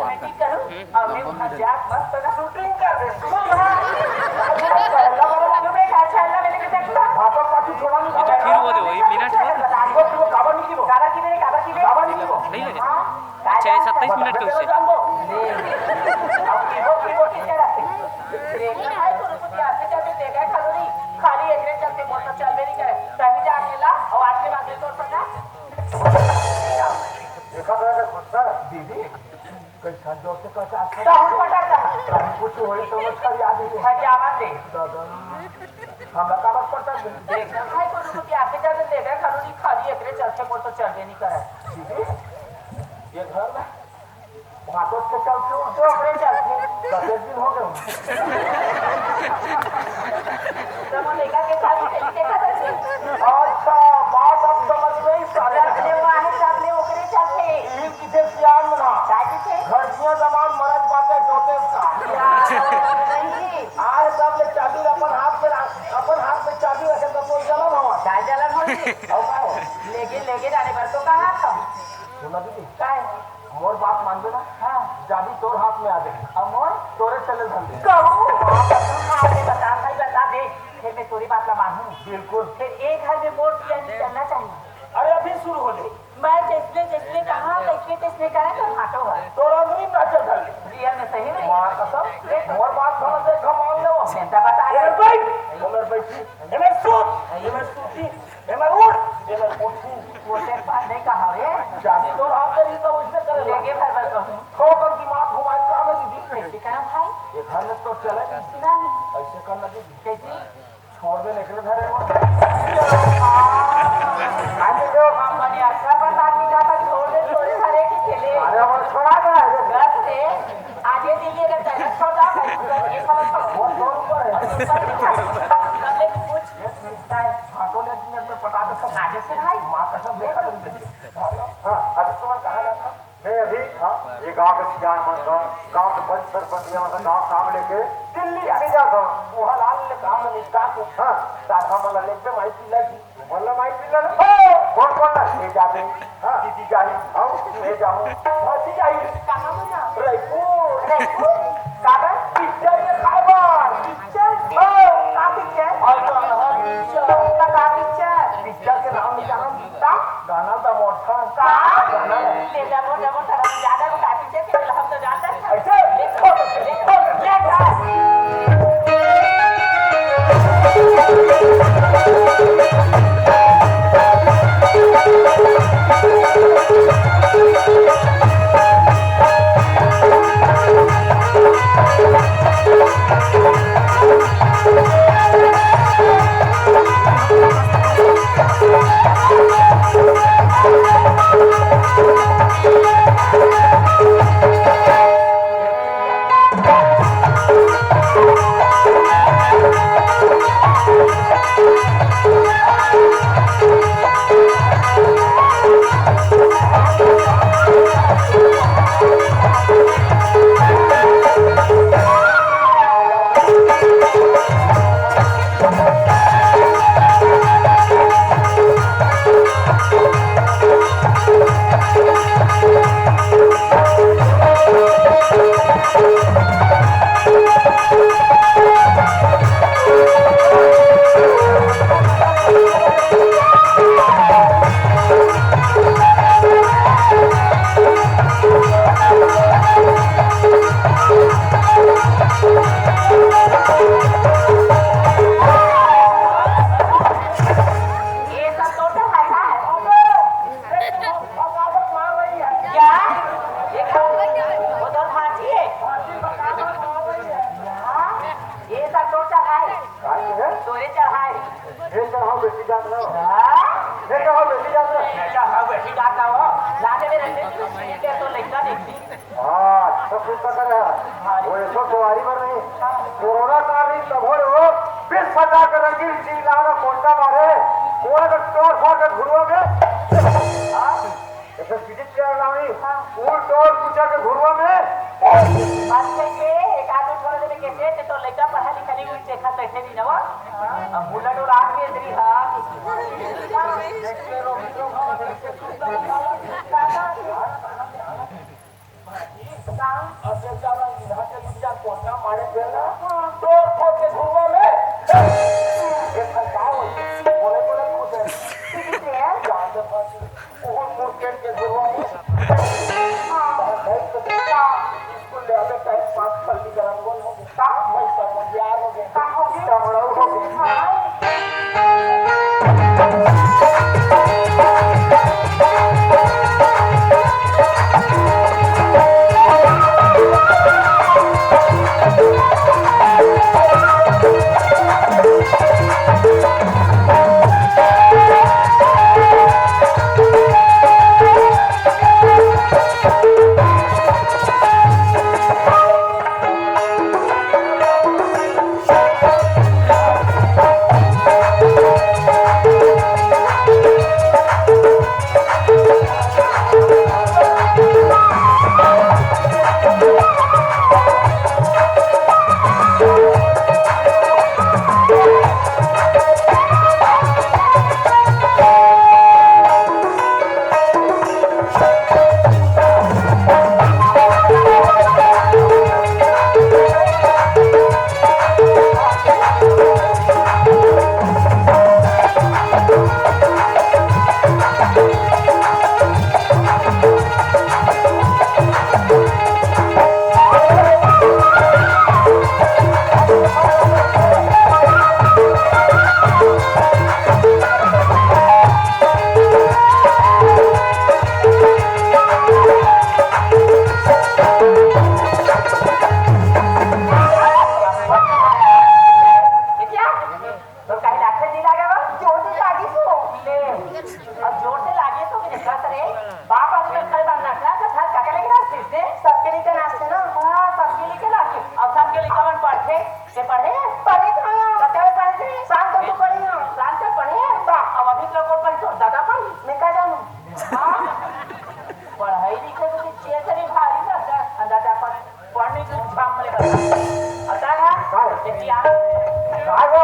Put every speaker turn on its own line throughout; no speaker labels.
romantic करूं और मैं मजाक मस्त ना शूटिंग कर दे पहला बार तुम्हें क्या चलना मैंने के देखला भातो पाछू छोड़ा नहीं
এটা ফির বলে ওই মিনিট में
आगो तू काबा नहीं की काबा की मेरे काबा नहीं की
नहीं लगे अच्छा ये 27 मिनट के उससे
अब की वो की करा देखना है तो कुछ आते जाते देखा खाली नहीं खाली एकरे चलते बहुत चल मेरी करे तभी जा अकेला और आज के बाद तो पता
देखा था गुस्सा दीदी कैसा जोर से कैसा
तो हम पटाता
कुछ होई तो मत कर याद है
है क्या आवाज दे
हम काबा पड़ता
देखना है तो कुछ आते जाते देखा खाली नहीं खाली एकरे चलते बहुत चल नहीं करे
दीदी ये घर में भातो से चलते हो
तो अपने चलते
10 दिन हो गए
तो मैं देखा के खाली देखा था
अच्छा बात अब समझ गई सारे
चलते वहां चलते ओकरे चलते
ये किसे सियान में ना
काहे से
घर जिया जमान मरद बातें जोते का
नहीं
आज सब ले चाबी अपन हाथ में चाबी रखे तो जलन हो
काय जलन होई
और का हो
लेके जाने पर तो कहा था
सुना दीदी
काय
मोर बात मान दो ना
हां
चाबी तोर हाथ में आ गई
अमोर
तोरे चले धंधे
कहूं आगे बता दे फिर मैं तेरी बात ला मानूं
बिल्कुल
फिर एक घर में मोर किया नहीं चलना चाहिए
अरे अभी शुरू हो गई
मैं जिसने कहा किसने कहा तो फाटो है
तोर अगली ना चल धंधे
रियल में सही नहीं
मां कसम मोर बात समझ दे मान लो
सेंटा बता
ये भाई उमर बैठी ये सूट ये सूटी ये उठ ये उठी
वो से बात नहीं कहा रे
चाबी तोर हाथ में ही तो उसने करे
लेके भर कहूं
ठोकर की मां घुमाई का में दीदी
कैसे कहा भाई
ये घर में तो चले
नहीं
ऐसे करना दीदी
कैसे
छोड़ दे निकले घर है वो
आज जो कंपनी अच्छा पर बात का था छोड़ दे सारे के खेले
अरे वो छोड़ा गया है
बस रे आगे दिल्ली अगर चला छोड़ा ये समझ
वो दो ऊपर है
कबले कुछ
हाथों ने मिनट में पटा दे सब
आगे से भाई
मां कसम देखा तुम हां अभी तुम्हारा कहा जाता मैं अभी ये गांव के सियान मन गांव के बच सरपंच ने मतलब गांव काम लेके दिल्ली आने जाता वहां लाल ने काम निष्ठा को हां साधा मला लेके माइक लगी मला माइक लगी कौन ले जाते हां दीदी जाई आओ ले जाऊं भाती जाई
कहां ना
रायपुर
काबा
पिक्चर में खाइबर
पिक्चर
ओ
का पिक्चर
और पिक्चर के नाम नहीं जाना गाना था मोटा गाना
ले जाओ तरफ ज्यादा का पिक्चर के हम तो जानते हैं
ऐसे
देखो ये
कोरोना का भी तब हो 20,000 का रंगीन चीज लाना कोंटा मारे कोई का टोर फोड़ के घुरुओगे ऐसे सीधी चेयर लानी फूल टोर पूछा के घुरुओ में
अच्छा ये एक आदमी छोड़ देने के थे तो लड़का पढ़ा लिखा नहीं हुई देखा कैसे नहीं नवा अब बुलेट और आग में इधर हां देखते रहो मित्रों भैया
आगो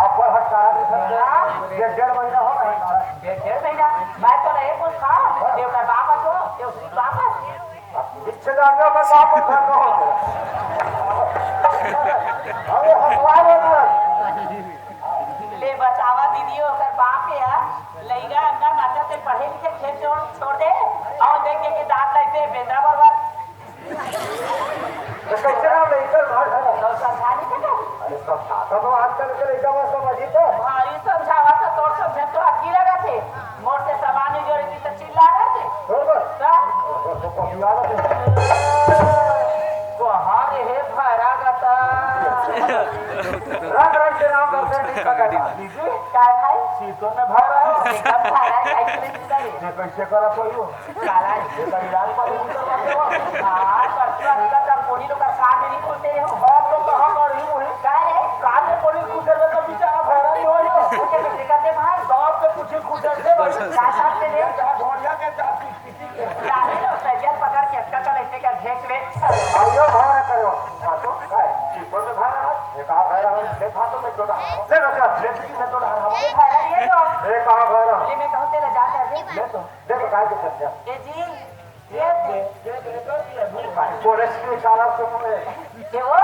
अपन हटकारा दे सकते डेढ़ महीना हो गया हटकारा
डेढ़ महीना मैं तो नहीं कुछ खा देवता बाबा तो देवश्री बाबा
रिश्तेदारियों का बाप घर न हो अरे हटवाए ना
ले बचावा दीदियों कर बाप है लईगा अंदर नाचा ते पढ़े लिखे खेल छोड़ दे और देख के दांत लाइते बेंद्रा बरबर
तो कैसे नाम लेकर भाग है
तो समझाने के
अरे सब खाता तो आजकल के लड़का में समझी तो
भारी समझावा तो तोड़ समझे तो हकी लगा थे मोर से सामान जोड़ी थी तो चिल्ला रहे थे
बरोबर तो पपियाला दे
तो हारे है भरा गता
रंग रंग के नाम करते हैं इसका कहता
दीदी क्या भाई
सीतों में भर रहा है
एकदम भरा है कैसे जिंदा है
ये कैसे करा कोई हो
काला है
ये तो इलाज पर उतर करते हो
हां परसों अंदर जब कोनी लोग का कान में नहीं खुलते हो
बात तो कहां कर ही वही
क्या है
कान में कोई खुदर में तो बेचारा भरा नहीं हो यो
मुझे कुछ करते भाई
बाप से कुछ खुदर से
क्या साथ से ले
ढोलिया के जात किसी के
लाने लो सजल पकड़ के अटका कर ऐसे का घेच ले
आइयो भाड़ा करो हाथों काय सीतों में भर रहा है एक आ भरा है ले हाथों में छोड़ा ले रखा ले में तो रहा
ये भरा ये तो
एक आ भरा
ये मैं कहूं तेरा जाता है
ले तो देखो काय के चल जा
ये जी ये
पुलिस की इशारा से मुझे
ये वो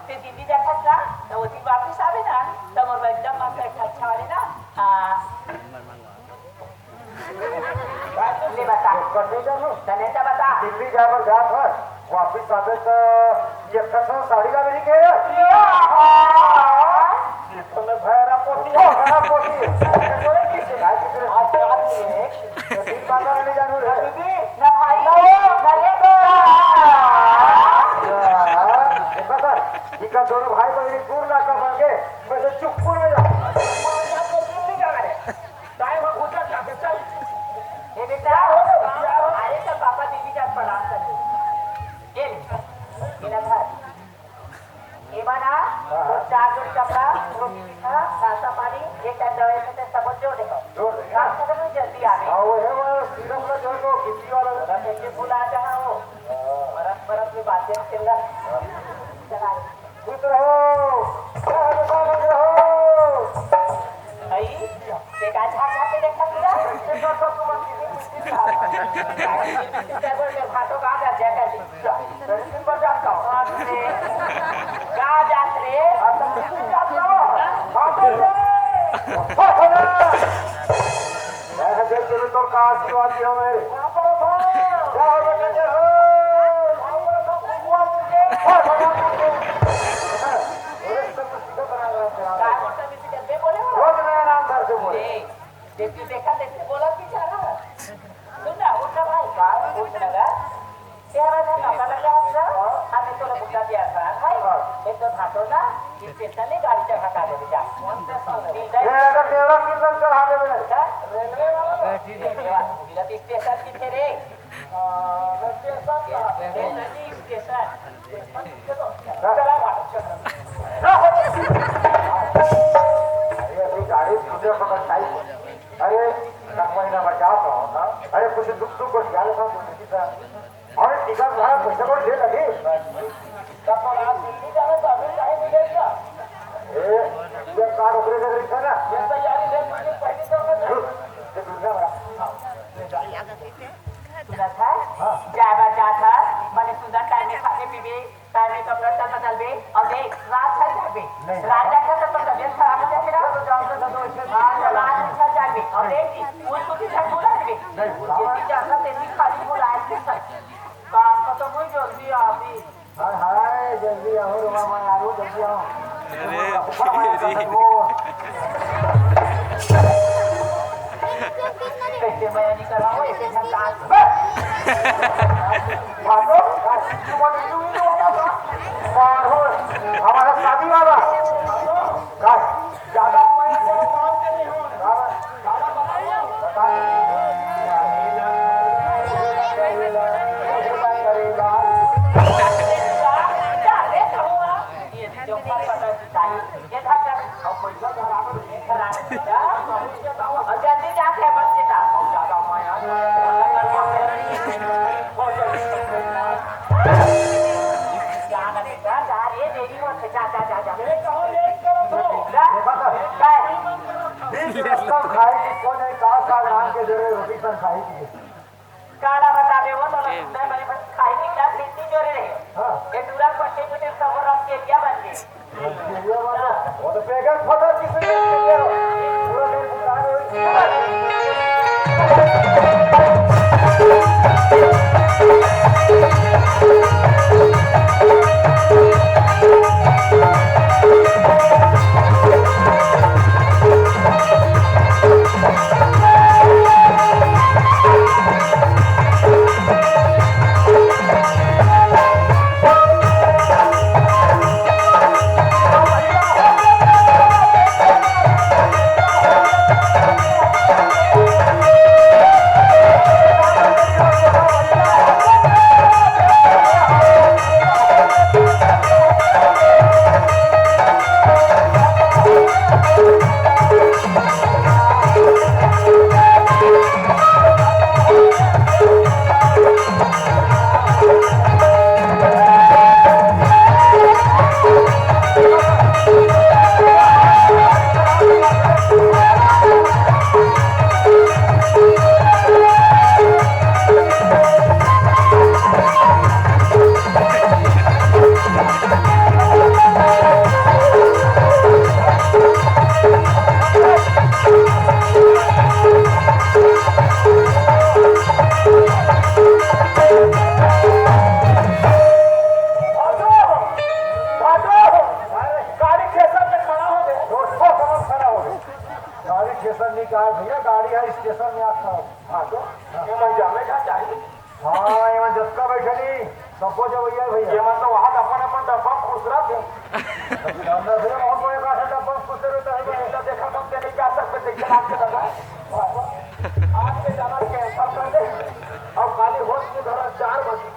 ते दीदी जाता था तो वो ती वापस आवे ना तो मोर एकदम मस्त अच्छा वाले ना ले बता
करने जानो
तने तो बता
दिल्ली जाकर जात है वापस आवे तो ये कसम साड़ी का भी नहीं के सीतों में भरा पोती हो भरा पोती कोई किसी काय किसी आज ये दिन बाजार नहीं जानू रे दीदी
ना भाई ना ले गो
देखा सर इनका दोनों भाई बहन दूर ना कर पाएंगे वैसे चुपपुर में जा
दिल्ली जा रहे टाइम हो गुजर जाके चल ये बेटा अरे तो पापा दीदी का प्रणाम कर ये ना भाई ये बना चार जोड़ कपड़ा नाश्ता पानी एक टाइम दवाई से सब जोड़ देखो
जोड़ दे
काम खत्म हो जल्दी आ गई
हां वो है वो सीरम का जोड़ को किसी वाला
रख के बुला जहां हो बरफ बरफ में बातें चल रहा चला
खुश रहो
भाई देखा झाका के देखा पूरा टेबल में भाटो का आ जा कर दिन पर जाता हूं का जात रे
मैं देख के तो का आशीर्वाद दियो मेरे जाओ बेटा हो रोज मेरा नाम धर के बोले
देखा देखते बोला कि जाना सुन ना उठा भाई बात उठ लगा तेरा ना नौका लगा हमें तो बुका दिया था भाई एक तो भाटो ना स्टेशन ने गाड़ी चढ़ा का दे जा
ये अगर तेरा कीर्तन चढ़ा दे मेरे
रेलवे वाला स्टेशन किथे रे स्टेशन चला भाटो
अरे अभी गाड़ी तुझे पकड़ चाहिए अरे 10 महीना में जा तो होगा अरे कुछ दुख सुख को ख्याल रखा तुझे का और टिकट भाड़ा पैसे को दे लगे
तब आप दिल्ली जाना तो अभी चाहे मिलेगा
ये कार उतरे का रिक्शा ना
ये तैयारी ले मुझे पहले तो मैं
ये दूसरा बड़ा
सुना था ड्राइवर जा था मैंने सुना टाइम में खाने पीबे टाइम में कपड़ा चल बदल बे और देख रात चल जाबे रात जाके तो तबीयत खराब हो जाएगी ना तो जान तो इसमें रात चल जाबे और देख उसको भी झट बुला देबे नहीं जाता तेरी खाली बुलाए के काम को तो मुझे जल्दी आवी
हाय हाय जल्दी आओ रे मामा यारो जल्दी आओ
कैसे मैं नहीं कर रहा हूँ ऐसे झकास
भागो मारो हमारा शादी वाला ज्यादा
जल्दी जाके बच्चे का जा
कसम खाई कि कौन है का साग राम के जोरे रोटी पर खाई की
काला बता दे वो तो सुंदर बने बस खाई की क्या कितनी जोरे रहे
हां
ये दूरा पट्टे पट्टे सब रंग के क्या बन गए
ये बात वो तो पेगन फटा किसी ने पूरा दिन बुला भैया गाड़ी है स्टेशन में आता हाँ तो ये जामे क्या चाहिए हाँ ये जस्का बैठे नहीं सबको जो भैया भैया ये मतलब वहाँ अपन डब्बा खुश रहे अंदर से बहुत बड़े का डब्बा खुश रहता है ऐसा देखा तो नहीं जा सकते देखते आज के दगा आज के जाना कैंसल कर दे अब खाली होश में धरा 4 बजे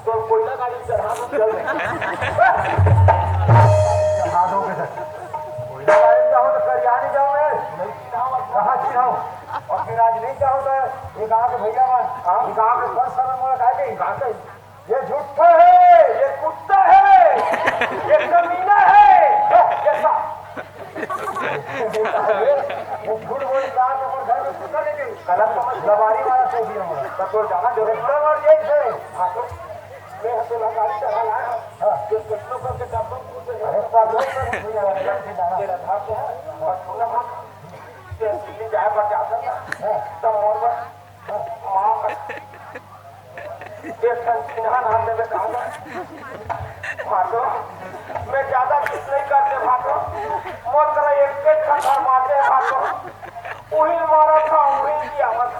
तो कोयला गाड़ी चढ़ा दो चल चढ़ा दोगे सर कोयला गाड़ी जाओ तो करियानी जाओ मैं कहाँ चिढ़ाऊं और फिर आज नहीं चाहो तो ये गाँव के भैया ये गाँव के फर्स्ट समय मोड़ा खाए ये झूठा है ये कुत्ता है ये कमीना है कैसा वो झूठ बोल रहा है तो घर में कुत्ता नहीं गई गलत समझ लबारी वाला सही दिया मुझे तब तो जाना जो रेस्टोरेंट और यही थे हाँ तो मैं तो लगाड़ी चढ़ा लाया हाँ ये कितनों करके डब्बा पूछे अरे पागल कर भैया तेरा था क्या और सुना हाँ दिल्ली जाए पर जाता था तब और माँ का एक सिन्हा नाम में कहा भाटो मैं ज्यादा कुछ नहीं करते भाटो मोर तरह एक खंडर मारते भाटो वही मारा था वही की आवाज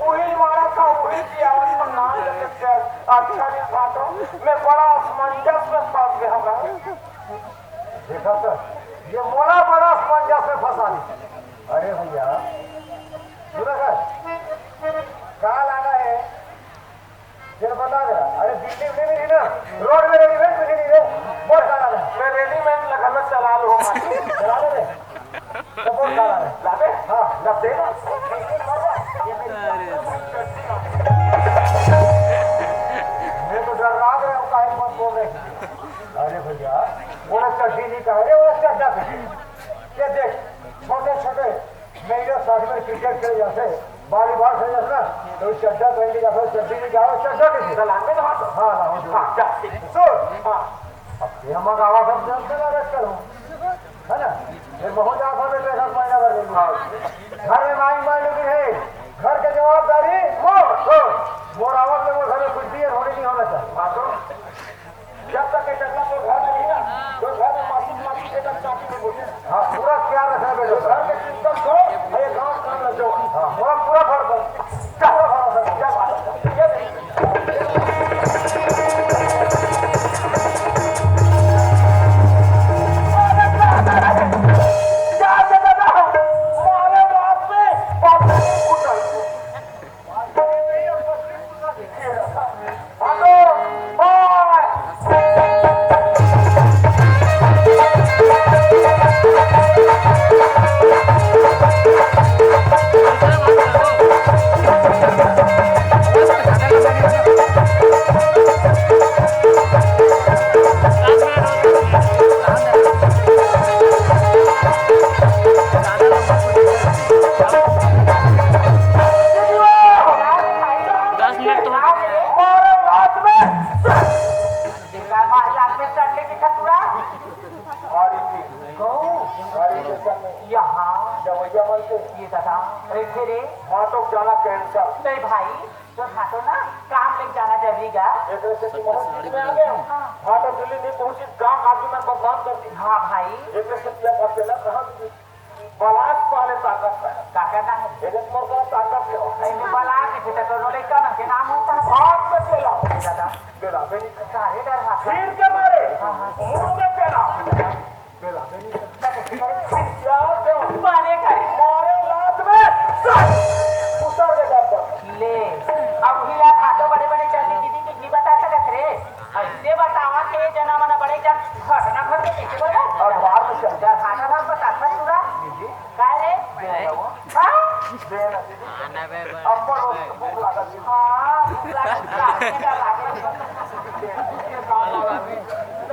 वही मारा था वही की आवाज पर नाम लेते अच्छा नहीं भाटो मैं बड़ा असमंजस में फंस गया हूँ देखा सर ये मोला बड़ा असमंजस में फंसा दी अरे भैया कहाँ लाना है फिर बता दे अरे दिल्ली में नहीं ना रोड में रेडीमेड मिली नहीं रे बहुत कहाँ लाना मैं रेडीमेड लगा मैं चला लूँ चला ले तो बहुत कहाँ लाना ला दे हाँ लब दे मैं तो डर रहा है काहे मत बोल रहे अरे भैया वो चड्डी नहीं कह रहे वो चड्डा ये देख छोटे छोटे मेरे साथ में क्रिकेट खेले जाते वॉलीबॉल खेले जाते ना तो चड्डा पहन के जाते चड्डी में जाओ चड्डा के लाने का हाँ लाओ सुन हाँ अब फिर हम गावा सब जानते ना रख करूँ है ना फिर बहुत आशा में पैसा महीना भर देंगे घर में मांग मार लेकिन है घर की जवाबदारी मोर आवत में वो घर में कुछ भी होने नहीं होना चाहिए हाँ तो जब तक चड्डा तो घर में नहीं ना तो घर में मासी के तक चाटी में बोले हाँ पूरा ख्याल रखना बेटा घर में चिंता करो ये गाँव काम रखो हाँ पूरा फर्क क्या
मिनट तो
मारे लात में
देखा मार लात में चढ़ने की खतुरा
हरी थी हरी जैसा नहीं
यहाँ
जवैया मन से
ये दादा अरे फिर
हाथों जाना कैंसर
नहीं भाई तो खाटो ना काम लेके जाना जरूरी का
एक ऐसे की मोहन में आ गया हाथों दिल्ली नहीं पहुंची गांव आदमी में बदनाम कर दी
हाँ भाई
एक ऐसे किया अकेला कहाँ बलास पाले ताकत है
क्या करना है
एक मोर का ताकत है
नहीं बला के फिर तो रोले का ना के नाम होता है
भाग में पेला
दादा
पेला बेनी
सारे डर हाथ
फिर के मारे
हाँ हाँ
मुंह में पेला पेला बेनी क्या क्यों
मारे कर
मारे लात में उतर दे डब्बा
ले अब हिला खाटो बड़े बड़े चलनी दीदी की नहीं बता सकत रे ऐसे बतावा के जना मना बड़े जब घटना घट के कैसे बोला
और बाहर में चल
जब खाना भाग बता पूरा काय रे हां
देना अब पर भूख लगा दी
हां भूख लागे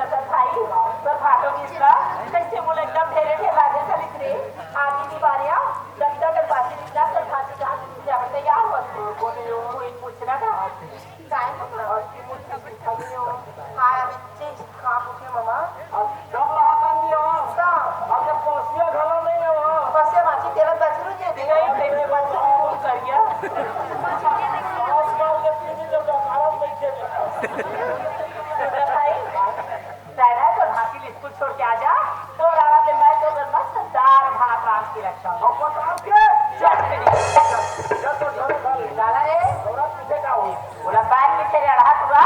तो भाई तो खाटो किसका कैसे बोले एकदम ढेरे ढेर लागे चली रे आगे की बारियां जब तक बाती निकला तो खाती जहां जब तैयार हो कोने यो कोई पूछना था काय और की मुझे खाली हो हाय अभी चीज खा के मामा
अब जब रहा काम दियो
सा
अब जब पोसिया घलो नहीं है वो
बसे माची तेरा दचरू जे दे नहीं तेरे बच्चे को कर गया
आज का ये पीने जब आराम नहीं किया
भाई सारा तो भाती स्कूल छोड़ के आ जा तो रारा के मैं तो मस्त दार भात राम की रक्षा
अब बता के
चटनी
जब तो घर खा ले
डाला रे
थोड़ा पीछे का हो
बोला बैग में तेरे रहा तुरा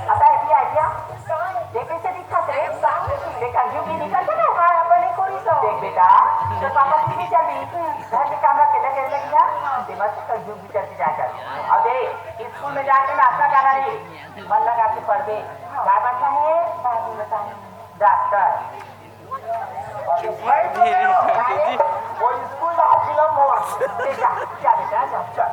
आता है क्या देखे से दिखा तेरे देखा क्यों भी निकलता ना हां अपने कोई तो देख बेटा तो पापा की भी चली घर के काम अकेले करे लगी ना दिमाग से क्यों भी चलती जा कर अब देख स्कूल में जाके नाश्ता करना है मन लगा के पढ़ दे क्या बनना है बात बताएं डॉक्टर
वो स्कूल का फिल्म हुआ
बेटा क्या बेटा जा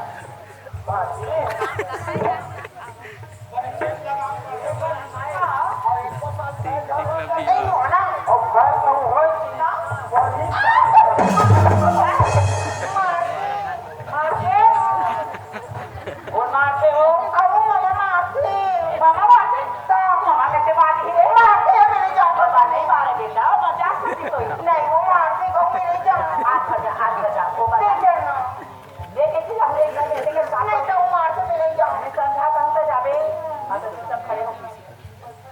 नहीं हो ना
अब मैं कहूँ हो
मारते हो अरे मामा मारते तो मामा कैसे मारती है मारते हैं मेरे जान बाबा नहीं मारे बेटा मजाक करती कोई नहीं वो मारते को मेरे जान आज बजा वो बजा लेके कि हम एक जगह लेके साथ नहीं तो वो मारते मेरे जान में समझा कहां पे जावे हां तो सब खड़े हो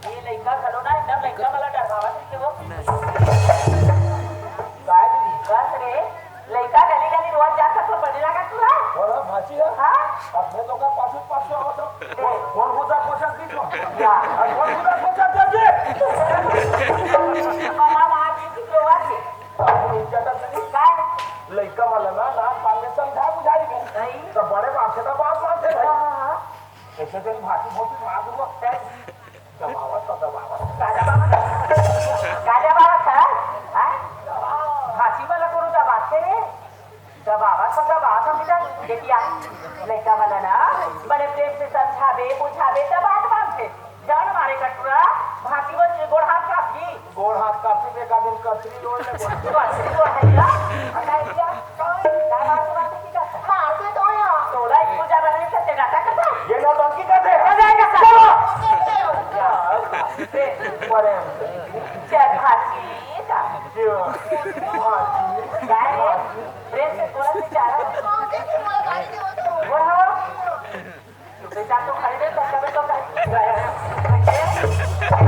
ये लड़का खलो ना एकदम लड़का वाला डरवावा कि वो काय दी बस रे लड़का गली गली रोज जाता तो बने लगा तू
बोला भाची है
हां
अपने तो का पास आओ तो कौन होता पोशाक दी तो
क्या
कौन होता पोशाक दे
मामा मार की गोवा के
ज्यादा नहीं
काय
लड़का वाला ना पाले समझा बुझाई गई
नहीं
तो बड़े बाप से तो बात बात है
हां हां
ऐसे दिन भाषी बहुत मार दूंगा दबावत तो दबावत
गाजा बाबा था हां भाषी वाला करो जब बात रे दबावा तो दबावा हम इधर देखिए लड़का वाला ना बड़े प्रेम से समझावे बुझावे तब बात मानते जान मारे कटुरा भाषी वो गोड़ हाथ काफी
गोड़ हाथ काफी देखा दिन कसरी रोड में
कसरी वो है क्या हटाई दिया क्या बात की का मारते तो या तोला इसको जा रहा है करते गाता करता
ये नौटंकी करते
हो जाएगा
बड़े
चल भाषी का
क्यों
काय रे प्रेम से थोड़ा सा चारा वो हो बेटा तो खरीदे तो कभी तो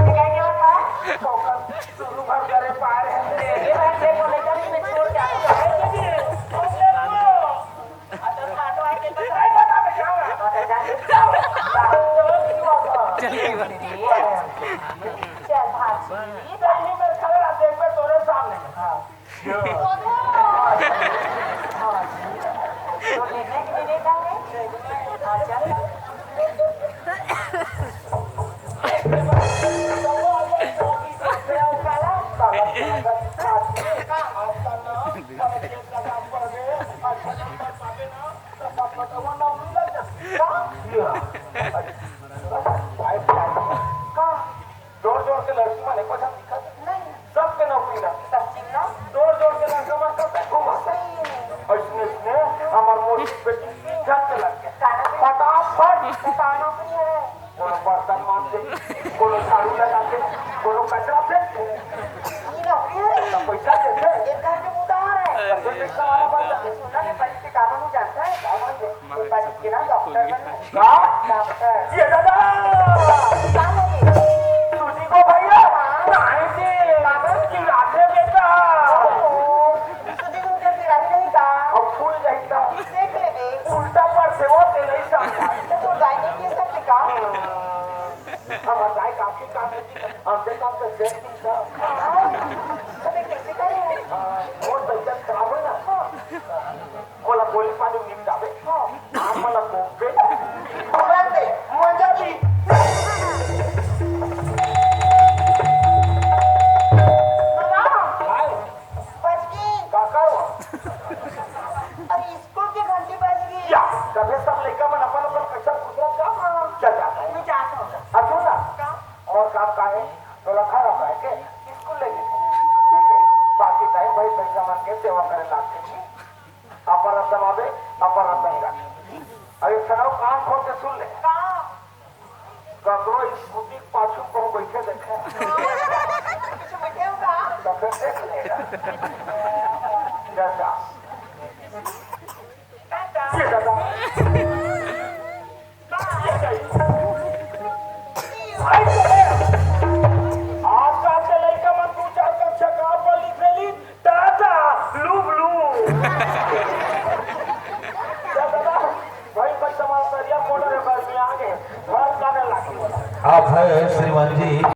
क्या होता
शुरू भर करे पार है
ये बात से बोले जब मैं छोड़ के आता चल भाषी
नहीं मैं खड़ा देख में तोरे सामने
तो देखने के लिए देखा है अच्छा
जोर जोर के लड़की माने पसंद दिखा
नहीं
सबके नौकरी ना
सच्ची ना
जोर जोर के लड़का
कानों पे है
कोनो बर्तन मांजते कोनो झाड़ू लगाते कोनो कचरा फेंकते
ये नौकरी है
तो पैसा देते
एक घर के उदाहरण है
तो रिक्शा वाला बन जाते
सुना ने बड़ी के कामों में जानता है कामों में बड़ी के ना डॉक्टर बनना
का
डॉक्टर
ये दादा
कामों में
तुझी को भैया नहीं जी कागज की राधे बेटा
सुधी को क्या पिराई नहीं का
अब फूल जाएगा
देख ले बे
उल्टा पर से वो ते नहीं समझा
तो गाय ने किस सब का
हम बताए काफी काम है हमसे काम तो सेट नहीं था
अबे कैसे करे
वो तबियत खराब है ना बोला गोली पानी निकटावे आम्हाला कोपे
बोलते मजा की मामा
काय
बच गई
काका
अरे स्कूल की घंटी बज गई
या तबे सब लड़का मन अपन अपन कच्चा कुदरत का चल जाता है
मैं जाता हूँ
अब ना और काम का है तो रखा रखा है के स्कूल ले गए ठीक है बाकी टाइम भाई पैसा मन के सेवा करे लागते अपर रतन आवे अपर रतन का अरे सनाव काम खोल के सुन ले ककरो स्कूटी पाछू को बैठे देखे
कुछ बैठे होगा
तो फिर देख लेगा जैसा ये दादा आजकल के लड़का मन तू चार कक्षा का पर लिख रही टाटा लूब लू दादा भाई बच्चा मास्टर या मोटर है बस में आगे घर का लगी
आप है श्रीमान जी